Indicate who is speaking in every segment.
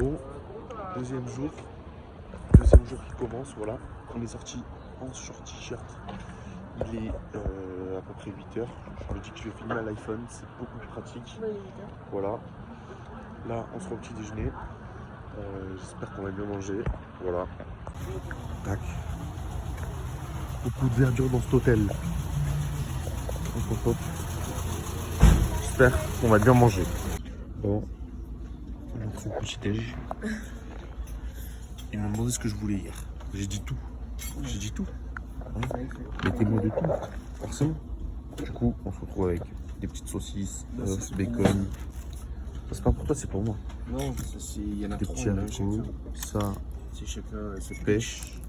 Speaker 1: Bon, deuxième jour qui commence, voilà. On est sorti en short t-shirt. Il est à peu près 8h. Je me dis que je vais filmer à l'iPhone, c'est beaucoup plus pratique. Voilà. Là, on sera au petit déjeuner. J'espère qu'on va bien manger. Voilà. Tac. Beaucoup de verdure dans cet hôtel. Hop, hop. J'espère qu'on va bien manger. Bon. On a son petit déj. Ils m'ont demandé ce que je voulais hier. J'ai dit tout. J'ai dit tout. Hein, mettez-moi de tout. Forcément. Du coup, on se retrouve avec des petites saucisses, bacon. C'est pas pour toi, c'est pour moi.
Speaker 2: Non, il y en a
Speaker 1: des
Speaker 2: trop.
Speaker 1: Petits haricots, ça,
Speaker 2: C'est chacun se
Speaker 1: pêche,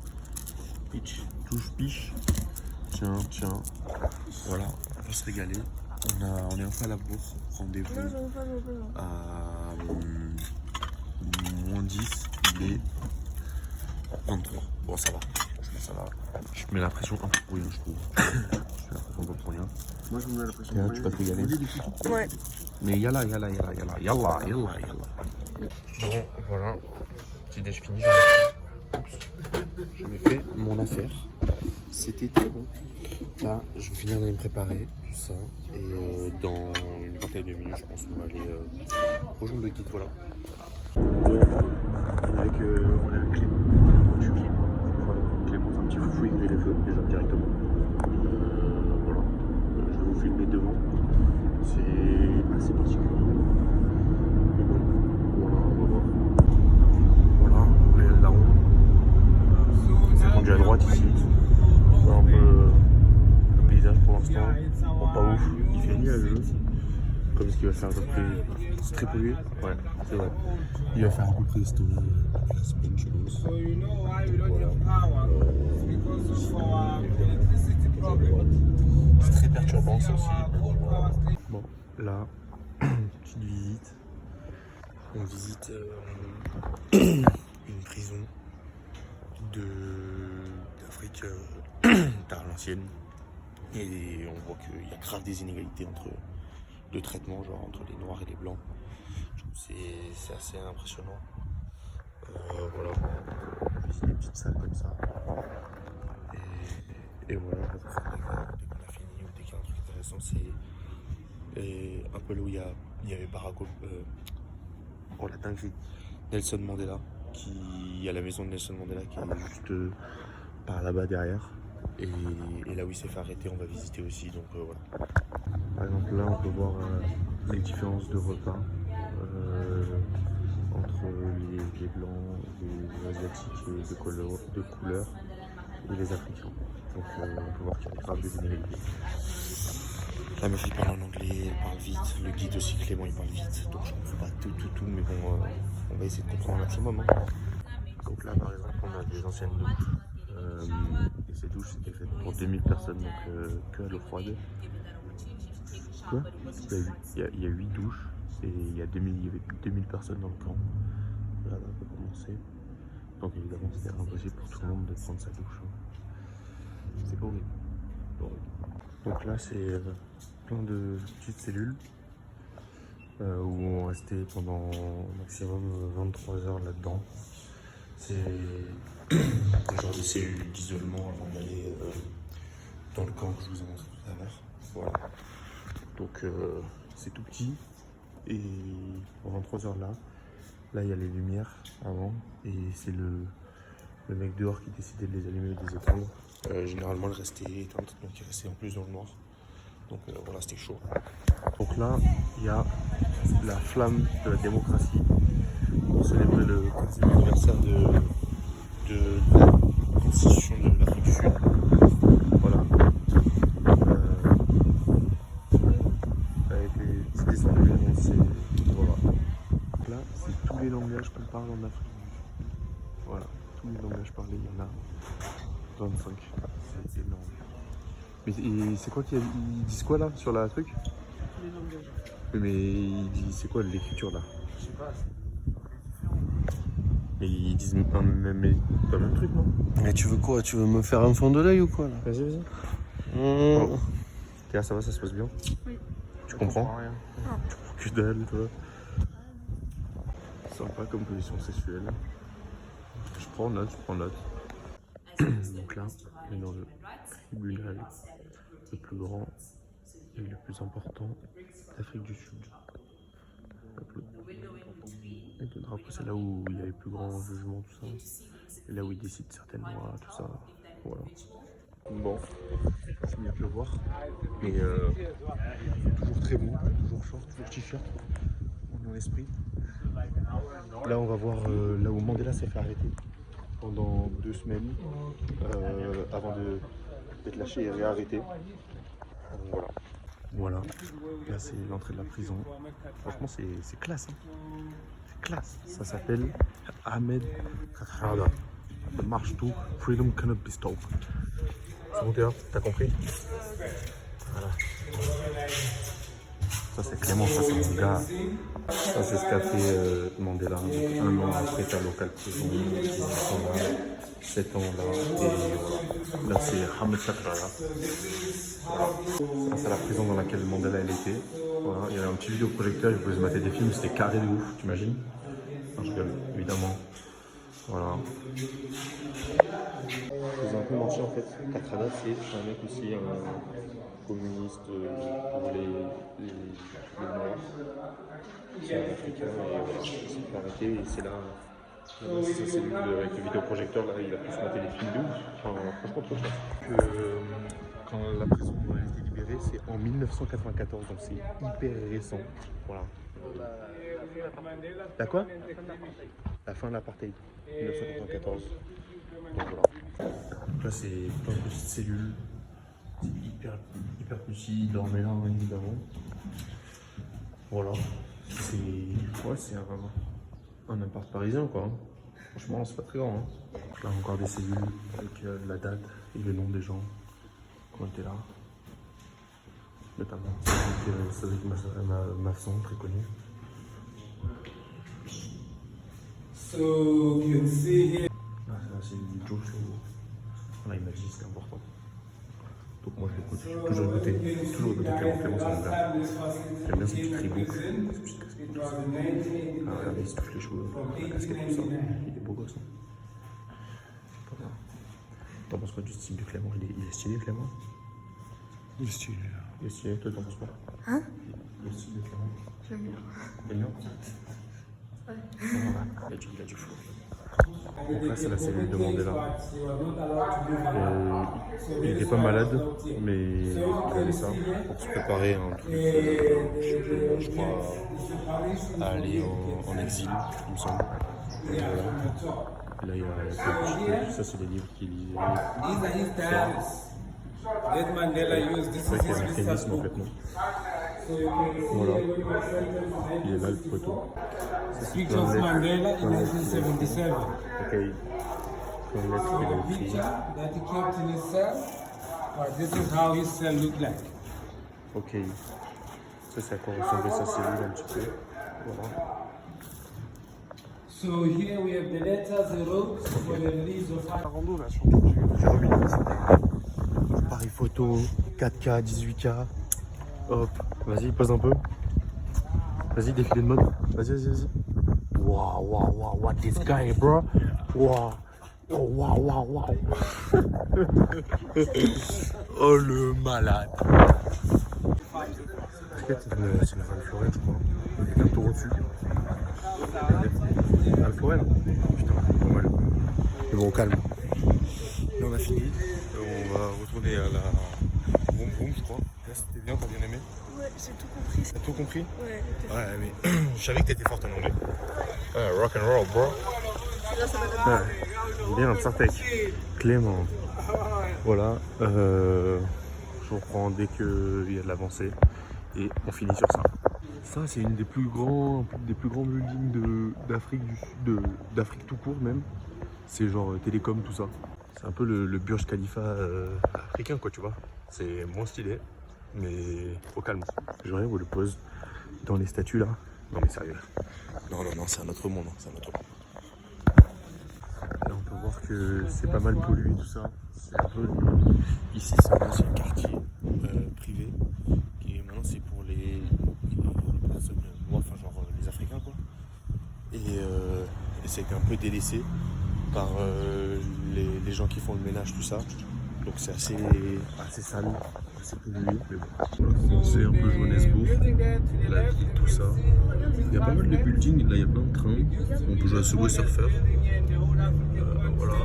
Speaker 1: touche piche. Tiens. Voilà, on va se régaler. On est enfin à la bourre. Rendez-vous à moins 10. Il est 23. Bon, ça va. Je mets la pression un peu pour rien, je trouve. Je mets la pression un peu pour rien.
Speaker 2: Moi, je me mets la pression.
Speaker 1: Tu vas te régaler.
Speaker 3: Ouais.
Speaker 1: Mais yalla. Bon, voilà. Petit déj fini. Je m'ai fait mon affaire. C'était très bon. Là, je vais finir d'aller me préparer, tout ça. Et dans une vingtaine de minutes, je pense qu'on va aller rejoindre le guide, voilà. Avec Clément. Je suis Clément. Voilà. Clément, c'est un petit foufou, il met les feux déjà directement. Voilà. Je vais vous filmer devant. C'est assez particulier. Mais bon, voilà, on va voir. Voilà, il y a le daron. C'est rendu à droite ici. Voilà un peu le paysage pour l'instant. Bon, pas ouf. Il fait nuageux. Comme ce qu'il va faire à peu près. C'est très pollué. Ouais, c'est vrai. Il va faire à peu près cette chose. Voilà. C'est très perturbant ça aussi. Bon, là, petite visite. On visite une prison d'Afrique tard l'ancienne. Et on voit qu'il y a grave des inégalités de traitement, genre entre les noirs et les blancs. C'est assez impressionnant. Voilà, on visite des petites salles comme ça. Et voilà, dès qu'on a fini ou dès qu'il y a un truc intéressant, c'est un peu là où il y avait Barack Obama, la dinguerie, Nelson Mandela, qui a la maison de Nelson Mandela qui est juste par là-bas derrière. Et là où il s'est fait arrêter, on va visiter aussi. Donc voilà. Par exemple, là, on peut voir les différences de repas entre les blancs, les asiatiques de couleur et les africains. Donc on peut voir qu'il y a grave des inégalités. La meuf il parle en anglais, elle parle vite. Le guide aussi, Clément, il parle vite. Donc je comprends pas tout, mais bon, on va essayer de comprendre un maximum. Hein. Donc là, par exemple, on a des anciennes douches. Et ces douches, c'était fait pour 2000 personnes, donc que à l'eau froide. Quoi ? Il y a 8 douches et il y avait 2000 personnes dans le camp. Là, on peut commencer. Donc évidemment, c'était impossible pour tout le monde de prendre sa douche. C'est horrible. Donc là, c'est plein de petites cellules où on restait pendant maximum 23 heures là-dedans. C'est des genres de cellules d'isolement avant d'aller dans le camp que je vous ai montré tout à l'heure. Voilà. Donc c'est tout petit et pendant 3 heures là, il y a les lumières avant et c'est le mec dehors qui décidait de les allumer ou de les éteindre. Généralement, elle restait éteinte, donc il restait en plus dans le noir. Donc voilà, c'était chaud. Donc là, il y a la flamme de la démocratie pour célébrer le 15e anniversaire de la constitution de l'Afrique du Sud. Voilà. Avec les petits dessins de voilà. Là, c'est tous les langages qu'on parle en Afrique du Sud. Voilà, tous les langages parlés, il y en a 25. C'est énorme. Mais c'est quoi qu'ils disent quoi là sur la truc?
Speaker 2: Les langages.
Speaker 1: Mais c'est quoi l'écriture là?
Speaker 2: Je sais pas.
Speaker 1: Mais ils disent pas le même truc, non?
Speaker 4: Mais tu veux quoi? Tu veux me faire un fond de l'œil ou quoi là?
Speaker 1: Vas-y. Oh. Théa, ça va, ça se passe bien?
Speaker 3: Oui.
Speaker 1: Tu comprends?
Speaker 2: Rien.
Speaker 1: Tu comprends que dalle, toi? Sympa comme position sexuelle. Je prends note, Donc là, on est dans le tribunal le plus grand et le plus important d'Afrique du Sud. Et le drapeau, c'est là où il y a les plus grands jugements, tout ça. Et là où ils décident certaines lois, tout ça. Voilà. Bon, c'est bien pu voir. Mais toujours très beau, toujours short, toujours t-shirt. On est en esprit. Là, on va voir là où Mandela s'est fait arrêter pendant 2 semaines avant d'être lâché et réarrêté. Voilà. Voilà. Là, c'est l'entrée de la prison. Franchement, c'est classe. Hein. C'est classe. Ça s'appelle Ahmed Kathrada. March to Freedom Cannot Be Stopped. C'est bon, Théa? T'as compris? Voilà. Ça, c'est Clément, ça, c'est mon gars. Ça, c'est ce qu'a fait Mandela. 1 an après sa locale prison. 7 ans là. Et voilà. Là, c'est Ahmed Kathrada. Voilà. Ça, c'est la prison dans laquelle Mandela elle était. Voilà. Il y avait un petit vidéoprojecteur, il pouvait se mater des films, c'était carré de ouf, t'imagines? Non, je rigole, évidemment. Voilà. Je vous ai un peu menti en fait. Kathrada, c'est un mec aussi, un communiste pour les Noirs. C'est un Africain et voilà, il s'est fait arrêter et c'est là. C'est sa cellule avec le vidéoprojecteur, là, il a pu se mater des films de ouf. Enfin, franchement, trop cher. Quand la prison a été libérée, c'est en 1994, donc c'est hyper récent. Voilà. La quoi? La fin de l'apartheid, 1994. Donc voilà. Donc là, c'est plein de petites cellules. C'est hyper petit. Il dormait là, évidemment. Voilà. C'est un appart parisien, quoi. Franchement, c'est pas très grand. Hein. Là, encore des cellules avec la date et le nom des gens qui ont été là. Notamment Cédric Masson, très connu. Là, c'est du Joe Show. Là, il m'a dit que c'était important. Donc moi, je l'écoute. J'ai toujours écouté Clément, c'est mon gars. J'aime bien ses petites riboucles, ses petites casquettes, tout ça. Ah, regardez, il se touche les cheveux, la casquette, tout ça. Il est beau gosse. Hein. Pas mal. T'en penses quoi du style de Clément? Il est stylé, Clément?
Speaker 4: Il est stylé.
Speaker 1: Il est stylé, toi, t'en penses quoi?
Speaker 3: Hein?
Speaker 1: Le style de Clément?
Speaker 3: J'aime bien.
Speaker 1: T'aimes bien?
Speaker 3: Ouais.
Speaker 1: Il a du flow. Donc là, c'est la cellule de Mandela. Il n'était pas malade, mais il avait ça pour se préparer à un truc, je crois, à aller en exil, il me semble. Là, il y a ça, c'est des livres qu'il lisait. C'est vrai qu'il y a un mécanisme en fait, non? Voilà. Il est là, le photo.
Speaker 5: Speaks of Mandela in 1977.
Speaker 1: Ok. Une lettre qu'il a écrite.
Speaker 5: Picture that he kept in his cell. But this is how his cell looked like.
Speaker 1: Ok. Ça, c'est à quoi ressemblait sa cellule un petit peu. Voilà.
Speaker 5: So here we have the letters he wrote for the release of
Speaker 1: J'ai remis l'appareil photo, 4K, 18K. Hop, vas-y, pose un peu. Vas-y, défilé de mode. Vas-y. Wow, what this guy, bro. Wow. Oh, wow. Oh, le malade. C'est la Ralph Lauren, je crois. Il est bientôt au-dessus. Ralph Lauren? Putain, pas mal. Mais bon, calme. Là, on a fini. On va retourner à la Vroom, je crois. Là, c'était bien, t'as bien aimé?
Speaker 3: Ouais, j'ai tout compris.
Speaker 1: T'as tout compris?
Speaker 3: Ouais.
Speaker 1: Ouais, mais je savais que t'étais forte en anglais. Ouais, rock and roll, bro.
Speaker 3: Là, ça va être
Speaker 1: Il est un Sartec. Clément. Voilà. Je reprends dès qu'il y a de l'avancée. Et on finit sur ça. Ça, c'est une des plus grands buildings d'Afrique tout court même. C'est genre télécom, tout ça. C'est un peu le Burj Khalifa africain, quoi, tu vois. C'est moins stylé, mais au calme. J'aurais vous le pose dans les statues là. Non mais sérieux. Non, c'est un autre monde. C'est un autre monde. Là, on peut voir que c'est pas mal pollué tout ça. C'est un peu... Ici, c'est un ancien quartier privé. Et maintenant, c'est pour les personnes noires, enfin genre les Africains quoi. Et et ça a été un peu délaissé par les gens qui font le ménage, tout ça. Donc c'est assez sale, assez pollué. Mais bon, voilà. C'est un peu Johannesburg, la ville, tout ça. Il y a pas mal de buildings, là il y a plein de trains. On peut jouer à Subway Surfer. Voilà.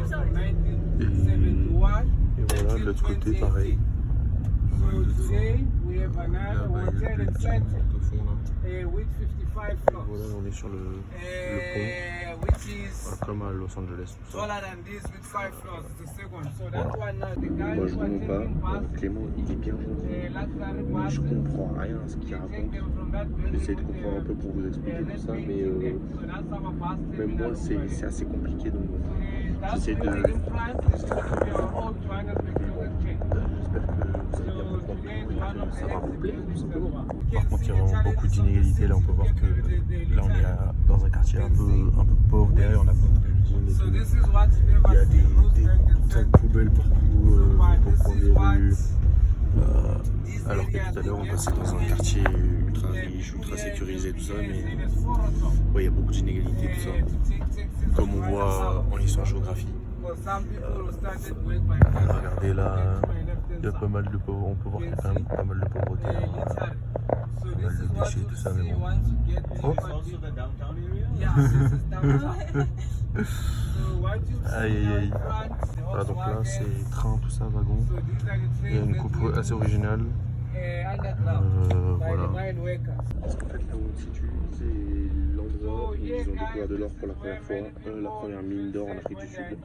Speaker 1: Et voilà, de l'autre côté, pareil. Là-bas, il y a le petit au fond là. Et voilà, on est sur le pont, comme à Los Angeles. Tout ça. Voilà. Moi je comprends pas, Clément il est bien gentil, mais je comprends rien à ce qu'il raconte. J'essaie de comprendre un peu pour vous expliquer tout ça, mais même moi c'est assez compliqué, donc j'essaie de... J'espère que vous allez bien comprendre et que ça va vous plaire tout simplement. Par contre il y a vraiment beaucoup d'inégalités, là on peut voir que là on est dans un quartier un peu pauvre, derrière on a plein de usines et tout. Il y a des tas de poubelles partout pour prendre des rues. Alors que tout à l'heure on passait dans un quartier ultra riche, ultra sécurisé, tout ça, mais ouais, il y a beaucoup d'inégalités, tout ça. Comme on voit en histoire-géographie. Regardez là, il y a pas mal de pauvreté, on peut voir qu'il y a quand même pas mal de pauvreté, pas mal de déchets, tout ça, mais bon. Oh. Aïe aïe aïe. Voilà, donc là c'est train, tout ça, wagon. Il y a une coupe assez originale. Voilà. Parce qu'en fait là où on se situe, c'est l'endroit où ils ont découvert de l'or pour la première fois, la première mine d'or en Afrique du Sud.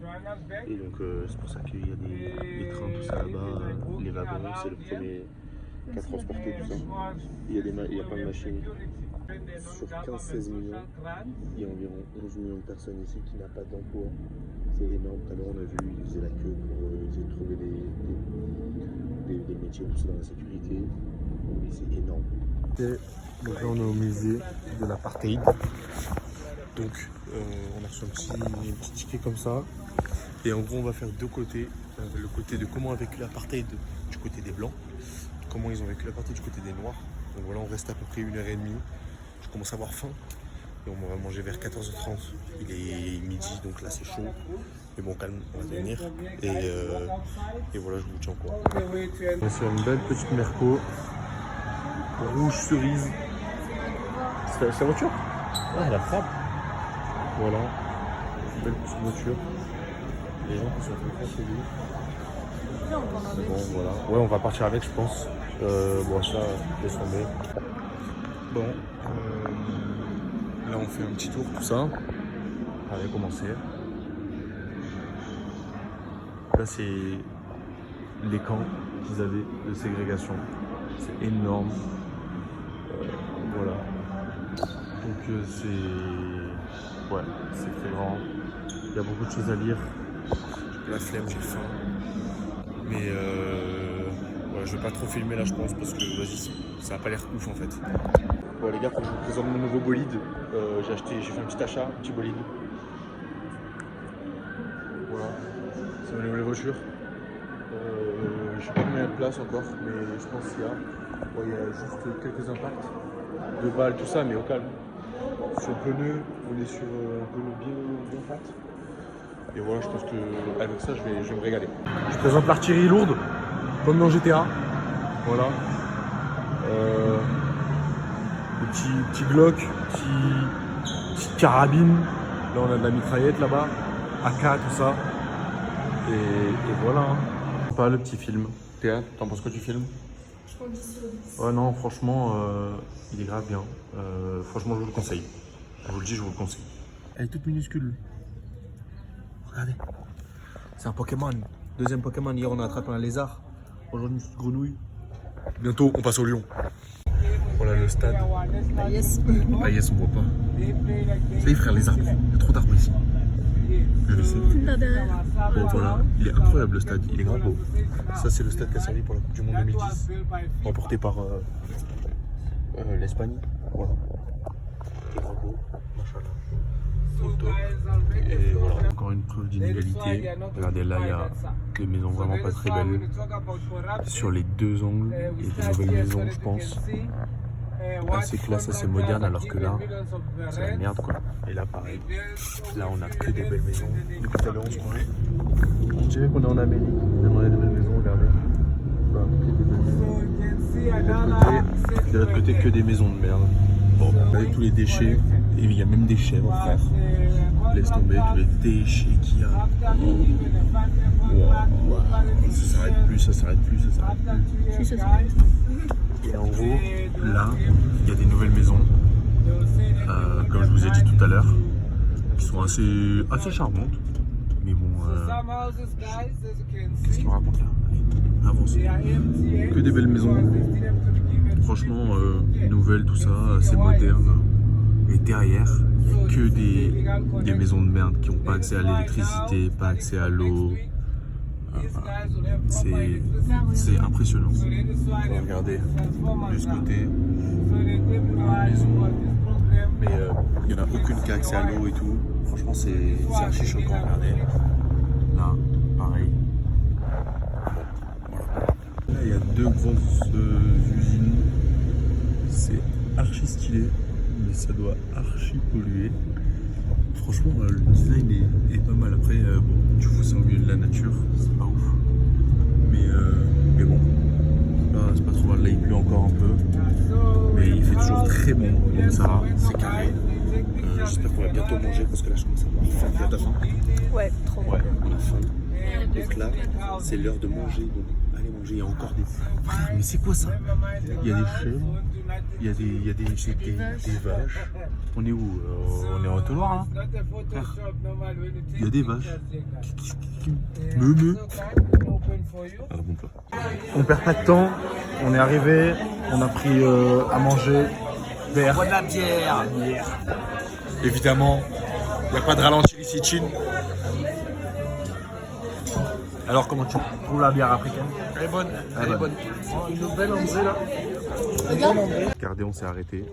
Speaker 1: Et donc c'est pour ça qu'il y a des trains, tout ça là-bas, les wagons, c'est le premier qui a transporté tout ça. Il y a plein de machines. Sur 15-16 millions, il y a environ 11 millions de personnes ici qui n'ont pas d'emploi. C'est énorme. Tout à l'heure on a vu, ils faisaient la queue pour essayer de trouver des métiers, tout ça dans la sécurité. Mais c'est énorme. Et donc là on est au musée de l'apartheid. Donc on a reçu un petit ticket comme ça. Et en gros on va faire deux côtés. Le côté de comment a vécu l'apartheid du côté des blancs, comment ils ont vécu l'apartheid du côté des noirs. Donc voilà, on reste à peu près 1h30. Je commence à avoir faim. Et on va manger vers 14h30. Il est midi, donc là c'est chaud. Mais bon, calme, on va tenir. Et voilà, je vous tiens au courant. On est sur une belle petite Merco. Rouge cerise. C'est la voiture? Ouais, la frappe. Voilà. Une belle petite voiture. Les gens qui sont très chez lui. Bon, voilà. Ouais, on va partir avec, je pense. Bon, ça, laisse tomber. Bon, là on fait un petit tour, tout ça. Allez, commencer. Là, c'est les camps qu'ils avaient de ségrégation. C'est énorme. Voilà. Donc, c'est. Ouais, c'est très grand. Il y a beaucoup de choses à lire. La flemme, j'ai faim. Mais ouais, je vais pas trop filmer là, je pense, parce que vas-y, ça a pas l'air ouf en fait. Bon les gars, faut que je vous présente mon nouveau bolide. J'ai fait un petit achat, un petit bolide. Voilà, c'est ma nouvelle voiture. Je sais pas combien il y a de place encore, mais je pense qu'il y a. Ouais, il y a juste quelques impacts de balles, tout ça, mais au calme. Sur le pneu, on est sur un pneu bien fat. Et voilà, je pense qu'avec ça, je vais me régaler. Je présente l'artillerie lourde, comme dans GTA. Voilà. Le petit Glock, petite carabine. Là, on a de la mitraillette là-bas. AK, tout ça. Et voilà. Hein. Pas le petit film. Théa, t'en penses quoi du film?
Speaker 3: Je prends 10 sur 10.
Speaker 1: Ouais, non, franchement, il est grave bien. Franchement, je vous le conseille. Je vous le dis, je vous le conseille. Elle est toute minuscule. Regardez, c'est un Pokémon. Deuxième Pokémon, hier on a attrapé un lézard. Aujourd'hui une petite grenouille. Bientôt on passe au lion. Voilà le stade.
Speaker 3: Ah yes.
Speaker 1: Ah yes, on voit pas. Ça y est frère, les arbres. Il y a trop d'arbres ici. Je le sais.
Speaker 3: Là derrière.
Speaker 1: Bon voilà, il est incroyable le stade, il est grave beau. Ça c'est le stade qui a servi pour la Coupe du Monde 2010. Remporté par l'Espagne. Voilà. Il est grave beau, machallah. Et voilà, encore une preuve d'inégalité. Regardez là, il y a des maisons vraiment pas très belles. Sur les deux angles, il y a des nouvelles maisons, je pense. assez classe, assez moderne, alors que là, c'est la merde quoi. Et là, pareil. Là, on a que des belles maisons. Depuis tout à l'heure, on se croirait. On dirait qu'on est en Amérique. On a des belles maisons, regardez. Bah, que des belles maisons. De l'autre côté, que des maisons de merde. Bon, regardez tous les déchets. Et il y a même des chèvres, frère. Laisse tomber tous les déchets qu'il y a. Wow. Ça s'arrête plus, ça s'arrête plus, ça s'arrête plus.
Speaker 3: Si, ça s'arrête.
Speaker 1: Et en gros, là, il y a des nouvelles maisons, comme je vous ai dit tout à l'heure, qui sont assez charmantes. Mais bon, qu'est-ce qu'il me raconte là? Allez, avance. Que des belles maisons. Franchement, nouvelles, tout ça, c'est moderne. Et derrière, il n'y a que des maisons de merde qui n'ont pas accès à l'électricité, pas accès à l'eau. C'est impressionnant. Regardez, de ce côté, maison. Mais il n'y en a aucune qui a accès à l'eau et tout. Franchement, c'est archi choquant. Regardez. Là, pareil. Voilà. Là, il y a deux grosses usines. C'est archi stylé, mais ça doit archi polluer. Franchement, le design est pas mal. Après, bon, tu fous ça au milieu de la nature, c'est pas ouf. Mais bon, c'est pas trop mal. Là, il pleut encore un peu. Mais il fait toujours très bon, donc ça va, c'est carré. J'espère qu'on va bientôt manger parce que là, je commence à avoir faim. T'as faim?
Speaker 3: Ouais, trop.
Speaker 1: Ouais, on a faim. Donc là, c'est l'heure de manger. Donc allez manger, il y a encore des... Frère, mais c'est quoi ça? Il y a des chèvres, il y a des vaches. On est où? On est en Haute-Loire, là? Frère, il y a des vaches. Ah, bon plat.
Speaker 4: On perd pas de temps, on est arrivé, on a pris à manger. Verre.
Speaker 1: Bois de la bière. Évidemment, il n'y a pas de ralenti ici, Chin. Alors comment tu trouves la bière africaine? Elle est bonne, elle est bonne.
Speaker 4: Oh, une belle André là.
Speaker 1: Regardez, on s'est arrêté.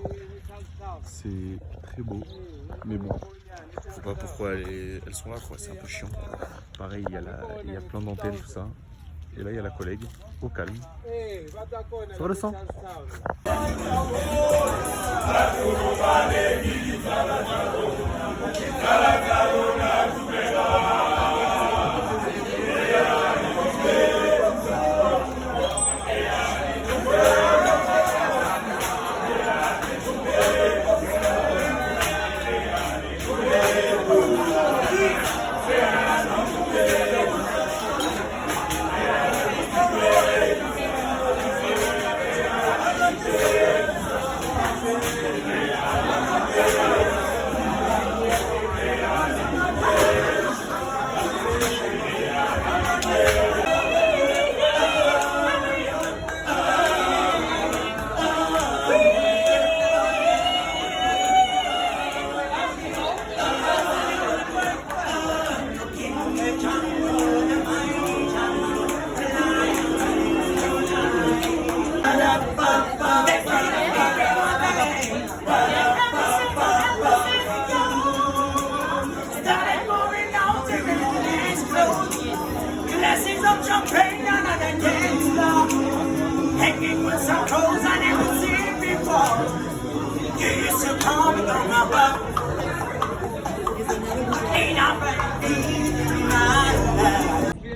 Speaker 1: C'est très beau, mais bon, je sais pas pourquoi elles sont là, quoi. C'est un peu chiant. Pareil, il y a plein d'antennes, tout ça. Et là, il y a la collègue, au calme. Sur le sang.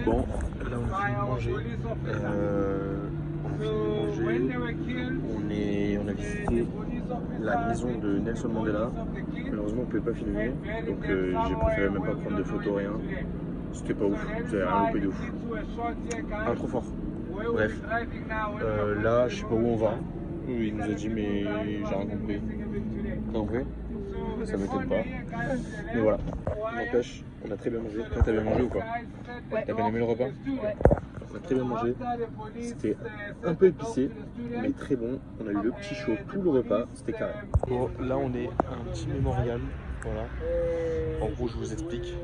Speaker 1: Bon, là on a fini de manger. On a visité la maison de Nelson Mandela. Malheureusement on ne pouvait pas filmer, donc j'ai préféré même pas prendre de photos, rien. C'était pas ouf, j'avais rien loupé de ouf. Ah, trop fort. Bref, là je sais pas où on va. Il nous a dit mais j'ai rien compris. T'as compris? Ça m'étonne pas. Mais voilà, n'empêche, on a très bien mangé. Toi t'as bien mangé ou quoi?
Speaker 3: Ouais.
Speaker 1: T'as bien aimé le repas?
Speaker 3: Ouais.
Speaker 1: On a très bien mangé. C'était un peu épicé, mais très bon. On a eu le petit chaud tout le repas, c'était carré. Bon, là on est à un petit mémorial. Voilà. En gros, je vous explique.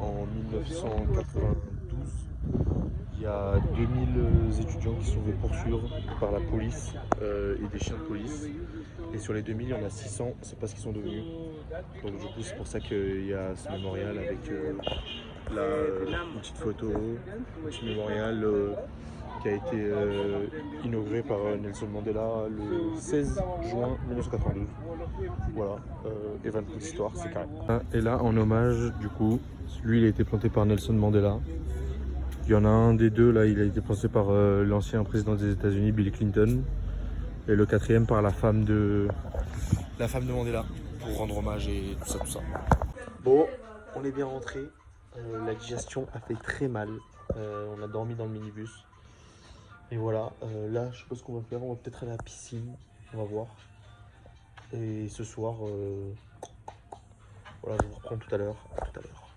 Speaker 1: En 1992, il y a 2000 étudiants qui sont faits poursuivre par la police et des chiens de police. Et sur les 2000, il y en a 600, c'est pas ce qu'ils sont devenus. Donc du coup, c'est pour ça qu'il y a ce mémorial avec une petite photo, un petit mémorial qui a été inauguré par Nelson Mandela le 16 juin 1992. Voilà, événement d'histoire, c'est carré. Et là, en hommage, du coup, lui il a été planté par Nelson Mandela. Il y en a un des deux, là, il a été planté par l'ancien président des États-Unis, Bill Clinton. Et le quatrième par la femme de Mandela, pour rendre hommage et tout ça, tout ça. Bon, on est bien rentré. La digestion a fait très mal. On a dormi dans le minibus. Et voilà, là, je sais pas ce qu'on va faire. On va peut-être aller à la piscine. On va voir. Et ce soir, voilà, je vous reprends tout à l'heure. À tout à l'heure.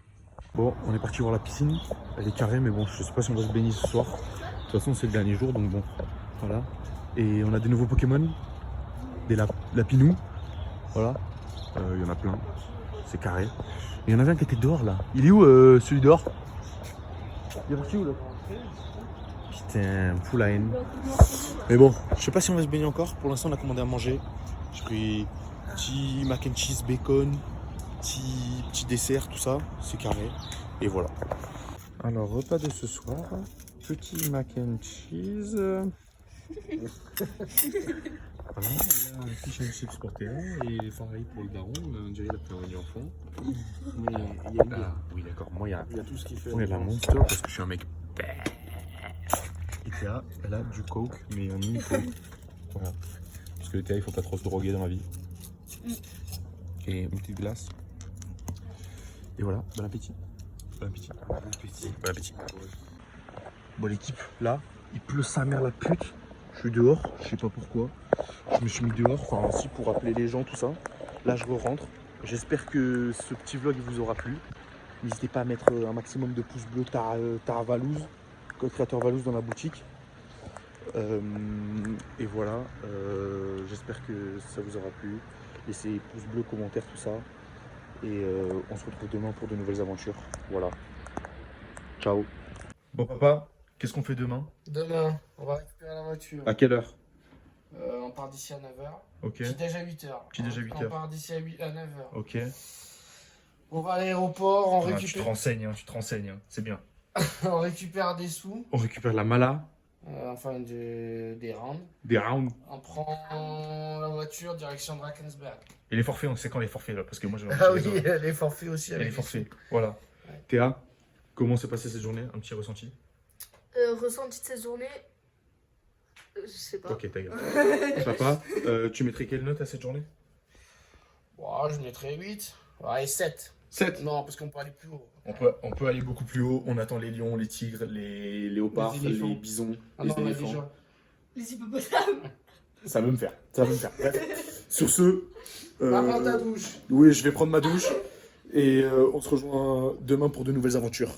Speaker 1: Bon, on est parti voir la piscine. Elle est carrée, mais bon, je sais pas si on va se baigner ce soir. De toute façon, c'est le dernier jour, donc bon, voilà. Et on a des nouveaux Pokémon. Des Lapinous. Voilà. Il y en a plein. C'est carré. Et il y en avait un qui était dehors là. Il est où celui dehors? Il est parti où là? Putain, fou la haine. Mais bon, je sais pas si on va se baigner encore. Pour l'instant, on a commandé à manger. J'ai pris petit mac and cheese, bacon, petit dessert, tout ça. C'est carré. Et voilà. Alors, repas de ce soir. Petit mac and cheese. Voilà, il y a un fish and chips pour Théa et pareil pour le daron, on dirait la pris en enfant.
Speaker 2: Mais il y a une
Speaker 1: Ah, oui d'accord, moi il y a
Speaker 2: tout ce qui fait.
Speaker 1: moi, il y a la Monster parce que je suis un mec. Et Théa, elle a du coke mais en mini coke. Voilà. Parce que Théa il faut pas trop se droguer dans la vie. Et une petite glace. Et voilà, bon appétit. Bon appétit. Bon appétit. Bon appétit. Bon l'équipe, là, il pleut sa mère la pute. Je suis dehors, je sais pas pourquoi. Je me suis mis dehors, enfin aussi pour appeler les gens, tout ça. Là je rentre. J'espère que ce petit vlog vous aura plu. N'hésitez pas à mettre un maximum de pouces bleus Tara Valouz, code créateur Valouz dans la boutique. Et voilà, j'espère que ça vous aura plu. Laissez pouces bleus, commentaires, tout ça. Et on se retrouve demain pour de nouvelles aventures. Voilà. Ciao. Bon papa, qu'est-ce qu'on fait demain?
Speaker 5: Demain, on va récupérer la voiture.
Speaker 1: À quelle heure?
Speaker 5: On part d'ici à 9h.
Speaker 1: Ok.
Speaker 5: Petit déj à 8h.
Speaker 1: Petit déj à 8h.
Speaker 5: On part d'ici à 9h.
Speaker 1: Ok.
Speaker 5: On va à l'aéroport, on
Speaker 1: Tu te
Speaker 5: récupère...
Speaker 1: renseignes, c'est bien.
Speaker 5: on récupère des sous,
Speaker 1: On récupère la mala,
Speaker 5: enfin des rounds.
Speaker 1: des rounds.
Speaker 5: On prend la voiture direction Drakensberg.
Speaker 1: Et les forfaits, on sait quand les forfaits là, parce que moi j'ai
Speaker 5: Ah oui, les forfaits aussi.
Speaker 1: les
Speaker 5: Avec
Speaker 1: forfaits. Voilà.
Speaker 5: Ouais.
Speaker 1: Théa, comment s'est passée cette journée? Un petit ressenti?
Speaker 3: Ressenti de cette journée, je sais pas.
Speaker 1: Ok, ta gueule. Papa, tu mettrais quelle note à cette journée?
Speaker 5: Ouais, je mettrais 8. Ouais, 7.
Speaker 1: 7.
Speaker 5: Non, parce qu'on peut aller plus haut.
Speaker 1: On peut aller beaucoup plus haut. On attend les lions, les tigres, les léopards,
Speaker 5: Les éléphants.
Speaker 1: les bisons,
Speaker 5: Ah
Speaker 1: les
Speaker 5: non, on a
Speaker 1: éléphants.
Speaker 5: déjà.
Speaker 3: Les hippopotames.
Speaker 1: Ça veut me faire. Bref. Sur ce,
Speaker 5: Prends ta douche.
Speaker 1: oui, je vais prendre ma douche et on se rejoint demain pour de nouvelles aventures.